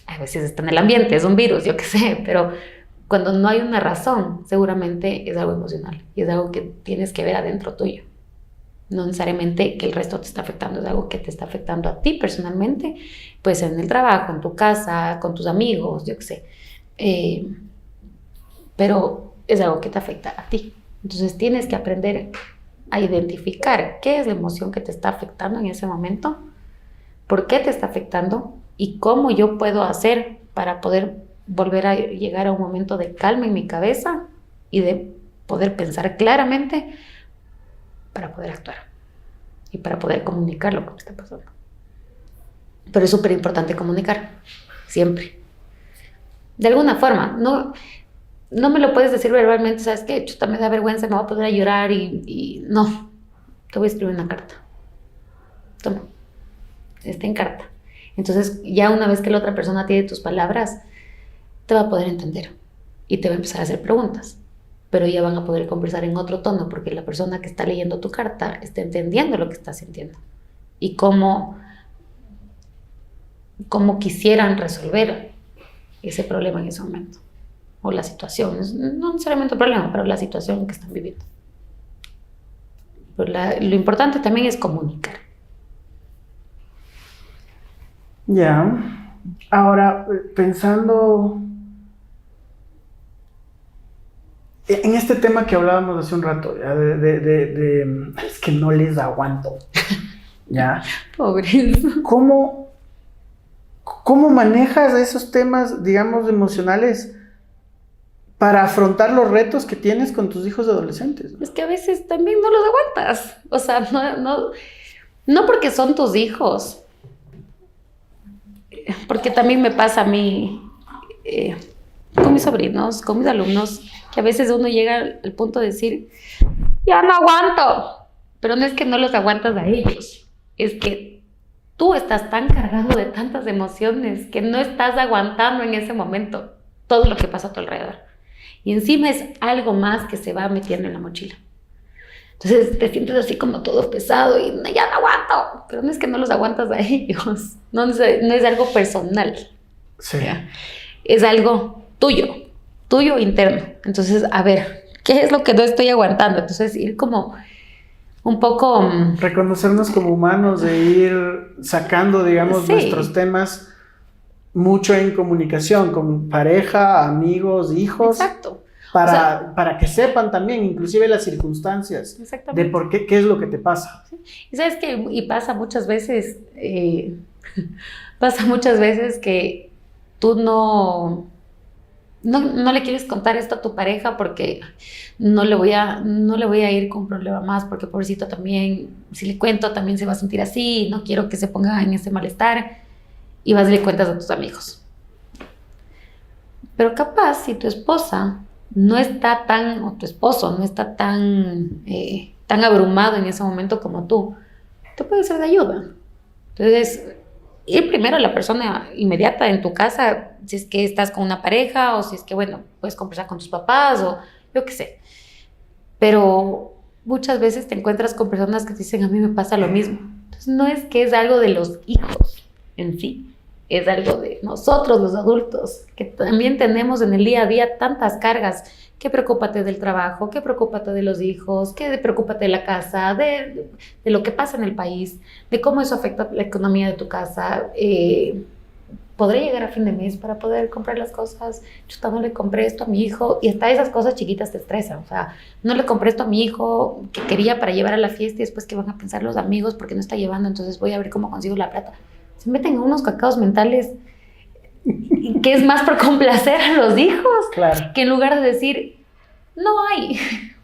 A veces está en el ambiente, es un virus, yo qué sé, pero... Cuando no hay una razón, seguramente es algo emocional y es algo que tienes que ver adentro tuyo. No necesariamente que el resto te está afectando, es algo que te está afectando a ti personalmente, pues en el trabajo, en tu casa, con tus amigos, yo qué sé. Pero es algo que te afecta a ti. Entonces tienes que aprender a identificar qué es la emoción que te está afectando en ese momento, por qué te está afectando y cómo yo puedo hacer para poder volver a llegar a un momento de calma en mi cabeza y de poder pensar claramente para poder actuar y para poder comunicar lo que me está pasando. Pero es súper importante comunicar, siempre. De alguna forma, no me lo puedes decir verbalmente, ¿sabes qué? Chuta, me da vergüenza, me voy a poner a llorar y no, te voy a escribir una carta. Toma, está en carta. Entonces, ya una vez que la otra persona tiene tus palabras, te va a poder entender y te va a empezar a hacer preguntas, pero ya van a poder conversar en otro tono porque la persona que está leyendo tu carta está entendiendo lo que estás sintiendo y cómo quisieran resolver ese problema en ese momento o la situación, no necesariamente el problema, pero la situación que están viviendo. Pero lo importante también es comunicar. Ya. Ahora, pensando en este tema que hablábamos hace un rato, ya, es que no les aguanto. ¿Ya? Pobres. ¿Cómo manejas esos temas, digamos, emocionales para afrontar los retos que tienes con tus hijos adolescentes, ¿no? Es que a veces también no los aguantas. O sea, no porque son tus hijos. Porque también me pasa a mí con mis sobrinos, con mis alumnos, que a veces uno llega al punto de decir, ya no aguanto. Pero no es que no los aguantas a ellos, es que tú estás tan cargado de tantas emociones que no estás aguantando en ese momento todo lo que pasa a tu alrededor. Y encima es algo más que se va metiendo en la mochila. Entonces te sientes así como todo pesado y ya no aguanto. Pero no es que no los aguantas a ellos, no es algo personal. Sí. ¿Ya? Es algo tuyo interno. Entonces, a ver, ¿qué es lo que no estoy aguantando? Entonces ir como un poco... reconocernos como humanos, de ir sacando, digamos, sí, nuestros temas mucho en comunicación con pareja, amigos, hijos. Exacto. Para que sepan también, inclusive las circunstancias de por qué es lo que te pasa. ¿Sí? Y sabes que, y pasa muchas veces que tú no le quieres contar esto a tu pareja porque no le voy a ir con un problema más, porque pobrecito también, si le cuento también se va a sentir así, no quiero que se ponga en ese malestar, y vas y le cuentas a tus amigos. Pero capaz si tu esposa no está o tu esposo no está tan abrumado en ese momento como tú, te puede ser de ayuda. Entonces, ir primero a la persona inmediata en tu casa, si es que estás con una pareja o si es que, bueno, puedes conversar con tus papás o yo qué sé. Pero muchas veces te encuentras con personas que te dicen, a mí me pasa lo mismo. Entonces, no es que es algo de los hijos en sí, es algo de nosotros los adultos, que también tenemos en el día a día tantas cargas. Que preocúpate del trabajo, que preocúpate de los hijos, que preocúpate de la casa, de lo que pasa en el país, de cómo eso afecta la economía de tu casa. ¿Podré llegar a fin de mes para poder comprar las cosas? Chuta, no le compré esto a mi hijo. Y hasta esas cosas chiquitas te estresan. O sea, no le compré esto a mi hijo que quería para llevar a la fiesta y después qué van a pensar los amigos porque no está llevando, entonces voy a ver cómo consigo la plata. Se meten en unos cacaos mentales que es más por complacer a los hijos, claro, que en lugar de decir, no hay,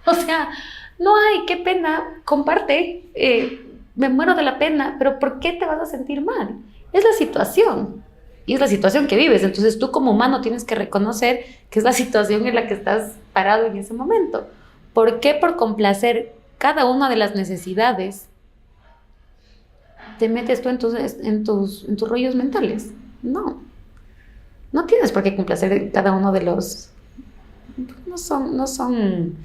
o sea, no hay, qué pena, comparte, me muero de la pena, pero ¿por qué te vas a sentir mal? Es la situación, y es la situación que vives, entonces tú como humano tienes que reconocer que es la situación en la que estás parado en ese momento. ¿Por qué por complacer cada una de las necesidades te metes tú en tus rollos mentales? No tienes por qué complacer cada uno de los... No son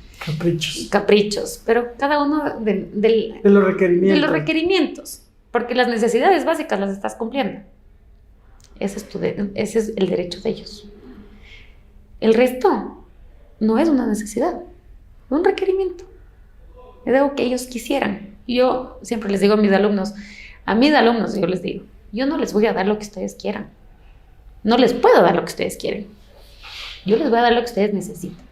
caprichos, pero cada uno de los requerimientos. De los requerimientos, porque las necesidades básicas las estás cumpliendo. Ese es el derecho de ellos. El resto no es una necesidad, es un requerimiento. Es algo que ellos quisieran. Yo siempre les digo a mis alumnos yo les digo, yo no les voy a dar lo que ustedes quieran. No les puedo dar lo que ustedes quieren. Yo les voy a dar lo que ustedes necesitan.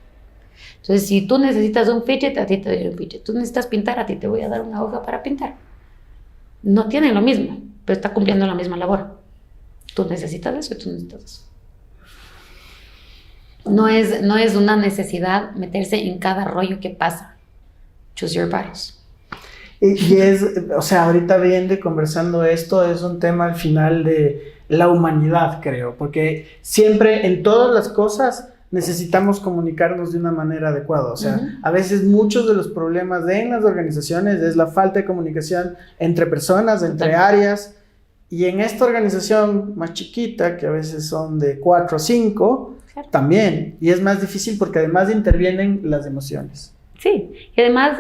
Entonces, si tú necesitas un fidget, a ti te doy un fidget. Tú necesitas pintar, a ti te voy a dar una hoja para pintar. No tienen lo mismo, pero está cumpliendo la misma labor. Tú necesitas eso y tú necesitas eso. No es una necesidad meterse en cada rollo que pasa. Choose your battles. Y o sea, ahorita viendo y conversando esto, es un tema al final de la humanidad, creo, porque siempre en todas las cosas necesitamos comunicarnos de una manera adecuada. O sea, a veces muchos de los problemas en las organizaciones es la falta de comunicación entre personas, entre áreas, y en esta organización más chiquita, que a veces son de 4 o 5, claro, también, y es más difícil porque además intervienen las emociones. Sí, y además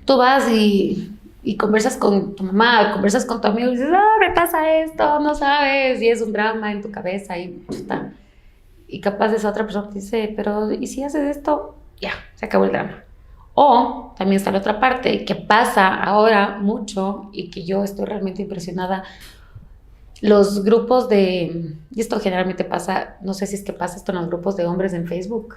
tú vas y conversas con tu mamá, conversas con tu amigo y dices, me pasa esto, no sabes, y es un drama en tu cabeza y está. Y capaz esa otra persona te dice, pero ¿y si haces esto? Ya, se acabó el drama. O también está la otra parte que pasa ahora mucho y que yo estoy realmente impresionada. Los grupos y esto generalmente pasa, no sé si es que pasa esto en los grupos de hombres en Facebook.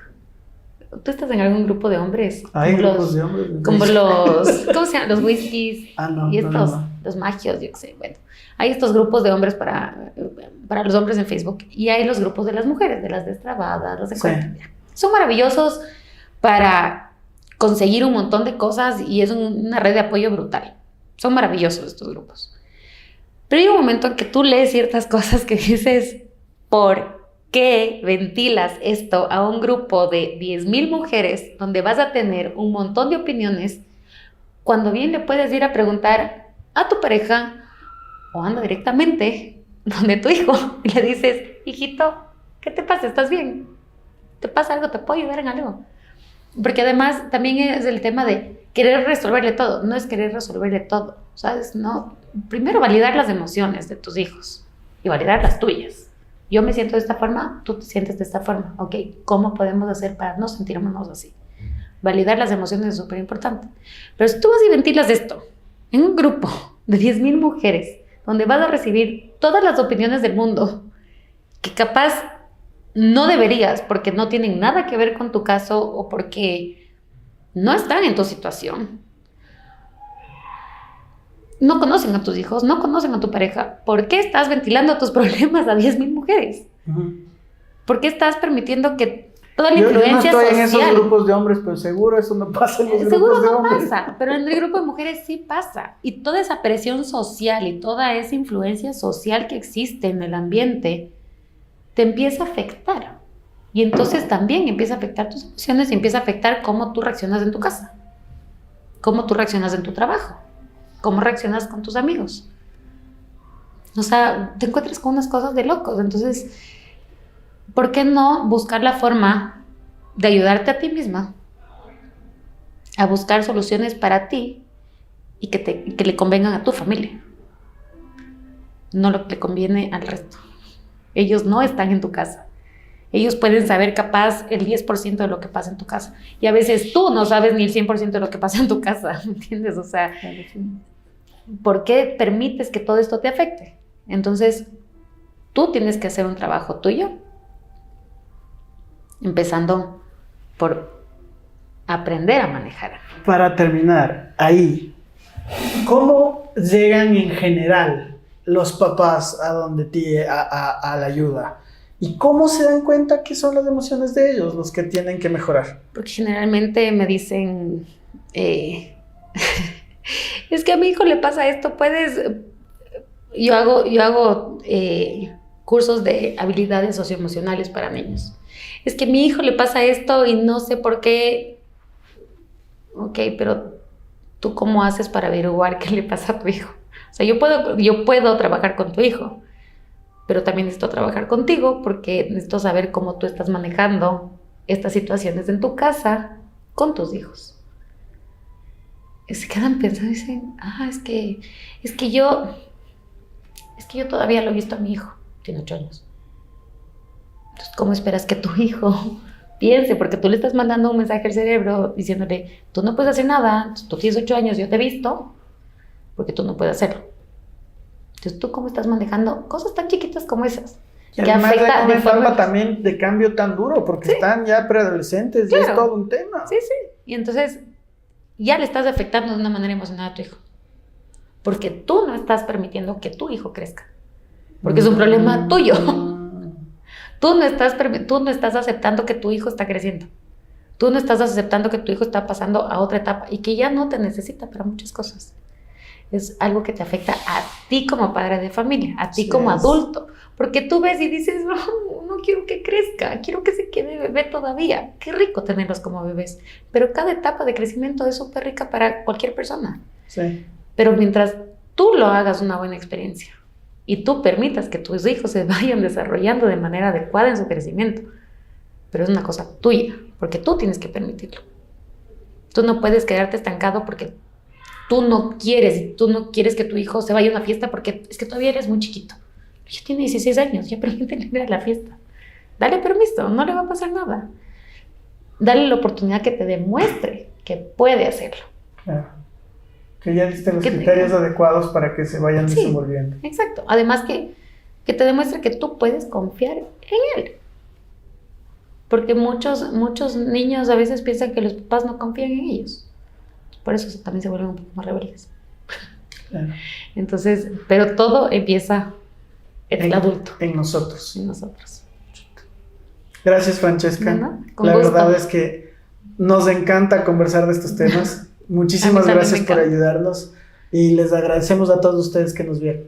¿Tú estás en algún grupo de hombres? Hay grupos de hombres. Como los, ¿cómo se llaman? Los whiskies. No, y estos, no. los magios, yo qué sé. Bueno, hay estos grupos de hombres para los hombres en Facebook. Y hay los grupos de las mujeres, de las destrabadas, los de cuenta. Son maravillosos para conseguir un montón de cosas y es una red de apoyo brutal. Son maravillosos estos grupos. Pero hay un momento en que tú lees ciertas cosas que dices, ¿por qué ventilas esto a un grupo de 10,000 mujeres donde vas a tener un montón de opiniones cuando bien le puedes ir a preguntar a tu pareja o anda directamente donde tu hijo y le dices, hijito, ¿qué te pasa? ¿Estás bien? ¿Te pasa algo? ¿Te puedo ayudar en algo? Porque además también es el tema de querer resolverle todo. No es querer resolverle todo, ¿sabes? No. Primero validar las emociones de tus hijos y validar las tuyas. Yo me siento de esta forma, tú te sientes de esta forma. Ok, ¿cómo podemos hacer para no sentirnos así? Validar las emociones es súper importante. Pero si tú vas y ventilas esto en un grupo de 10,000 mujeres, donde vas a recibir todas las opiniones del mundo, que capaz no deberías, porque no tienen nada que ver con tu caso o porque no están en tu situación. No conocen a tus hijos, no conocen a tu pareja. ¿Por qué estás ventilando tus problemas a 10,000 mujeres? ¿Por qué estás permitiendo que toda la influencia social... Yo no estoy en esos grupos de hombres, pero seguro eso no pasa en los grupos de hombres. Seguro no pasa, pero en el grupo de mujeres sí pasa. Y toda esa presión social y toda esa influencia social que existe en el ambiente te empieza a afectar. Y entonces también empieza a afectar tus emociones y empieza a afectar cómo tú reaccionas en tu casa, cómo tú reaccionas en tu trabajo, cómo reaccionas con tus amigos. O sea, te encuentras con unas cosas de locos. Entonces, ¿por qué no buscar la forma de ayudarte a ti misma a buscar soluciones para ti y que le convengan a tu familia? No lo que le conviene al resto. Ellos no están en tu casa. Ellos pueden saber capaz el 10% de lo que pasa en tu casa. Y a veces tú no sabes ni el 100% de lo que pasa en tu casa, ¿me entiendes? O sea, ¿por qué permites que todo esto te afecte? Entonces, tú tienes que hacer un trabajo tuyo, empezando por aprender a manejar. Para terminar, ahí, ¿cómo llegan en general los papás a donde ti, a la ayuda? ¿Y cómo se dan cuenta que son las emociones de ellos los que tienen que mejorar? Porque generalmente me dicen, es que a mi hijo le pasa esto, yo hago cursos de habilidades socioemocionales para niños. Es que a mi hijo le pasa esto y no sé por qué. Ok, pero ¿tú cómo haces para averiguar qué le pasa a tu hijo? O sea, yo puedo trabajar con tu hijo, pero también necesito trabajar contigo porque necesito saber cómo tú estás manejando estas situaciones en tu casa con tus hijos. Y se quedan pensando y dicen, es que yo todavía lo he visto a mi hijo, tiene 8 años. Entonces, ¿cómo esperas que tu hijo piense? Porque tú le estás mandando un mensaje al cerebro diciéndole, tú no puedes hacer nada, tú tienes 8 años, yo te he visto, porque tú no puedes hacerlo. Entonces, ¿tú cómo estás manejando cosas tan chiquitas como esas? Y además de una etapa también de cambio tan duro, porque sí, están ya preadolescentes, claro, y es todo un tema. Sí, sí. Y entonces, ya le estás afectando de una manera emocional a tu hijo. Porque tú no estás permitiendo que tu hijo crezca. Porque es un problema tuyo. Tú no estás aceptando que tu hijo está creciendo. Tú no estás aceptando que tu hijo está pasando a otra etapa y que ya no te necesita para muchas cosas. Es algo que te afecta a ti como padre de familia, a ti como adulto. Porque tú ves y dices, no quiero que crezca, quiero que se quede bebé todavía. Qué rico tenerlos como bebés. Pero cada etapa de crecimiento es súper rica para cualquier persona. Sí. Pero mientras tú lo hagas una buena experiencia y tú permitas que tus hijos se vayan desarrollando de manera adecuada en su crecimiento, pero es una cosa tuya, porque tú tienes que permitirlo. Tú no puedes quedarte estancado porque tú no quieres que tu hijo se vaya a una fiesta porque es que todavía eres muy chiquito. Ya tiene 16 años, ya permítele ir a la fiesta. Dale permiso, no le va a pasar nada. Dale la oportunidad que te demuestre que puede hacerlo. Claro. Que ya diste los criterios adecuados para que se vayan desenvolviendo. Exacto. Además que te demuestre que tú puedes confiar en él. Porque muchos niños a veces piensan que los papás no confían en ellos. Por eso también se vuelven un poco más rebeldes. Claro. Entonces, pero todo empieza en el adulto. En nosotros. En nosotros. Gracias, Francesca. ¿No? Con La gusto. verdad es que nos encanta conversar de estos temas. Muchísimas también gracias me por encanta. ayudarnos y les agradecemos a todos ustedes que nos vieron.